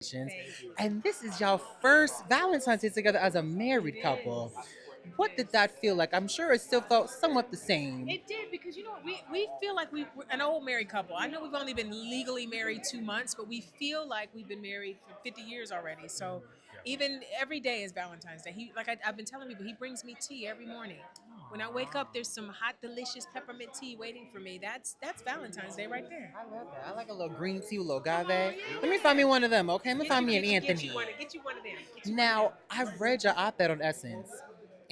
Thank you. And this is y'all first Valentine's Day together as a It married couple. is. What It did is. that feel like? I'm sure it still felt somewhat the same. It did because you know what? We feel like we're an old married couple. I know we've only been legally married 2 months, but we feel like we've been married for 50 years already. So even every day is Valentine's Day. I've been telling people, he brings me tea every morning. When I wake up, there's some hot, delicious peppermint tea waiting for me. That's Valentine's Day right there. I love that. I like a little green tea with a little Come on, agave. yeah, Let me find me one of them, okay? Let me Get find you, me an get you, get Anthony. you one. Get you one of them. Get you one of them. Now, I've read your op-ed on Essence,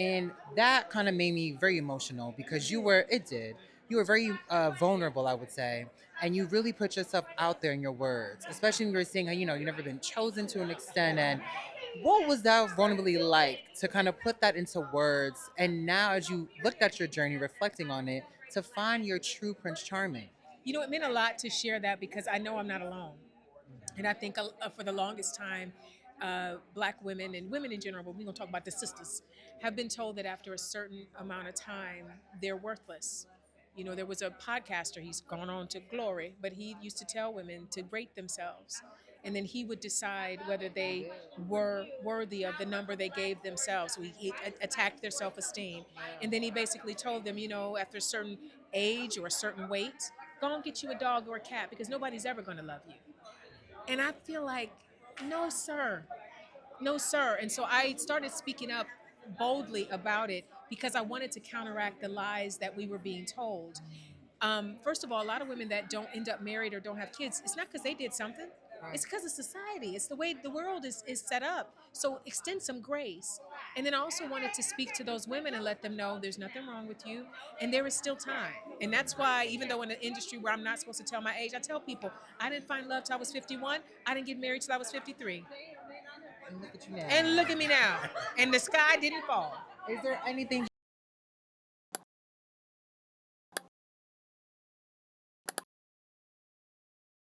and that kind of made me very emotional because you were very vulnerable, I would say, and you really put yourself out there in your words, especially when you were saying how, you've never been chosen to an extent. And what was that vulnerability like to kind of put that into words? And now, as you looked at your journey, reflecting on it, to find your true Prince Charming. You know, it meant a lot to share that because I know I'm not alone. And I think for the longest time, black women and women in general, but we're going to talk about the sisters, have been told that after a certain amount of time, they're worthless. You know, there was a podcaster, he's gone on to glory, but he used to tell women to rate themselves. And then he would decide whether they were worthy of the number they gave themselves. So he attacked their self esteem. And then he basically told them, you know, after a certain age or a certain weight, go and get you a dog or a cat because nobody's ever going to love you. And I feel like, no, sir, no, sir. And so I started speaking up boldly about it because I wanted to counteract the lies that we were being told. First of all, a lot of women that don't end up married or don't have kids, it's not because they did something. It's because of society. It's the way the world is set up. So extend some grace. And then I also wanted to speak to those women and let them know there's nothing wrong with you and there is still time. And that's why, even though in an industry where I'm not supposed to tell my age, I tell people I didn't find love till I was 51. I didn't get married till I was 53. And look at you now. And look at me now. And the sky didn't fall. Is there anything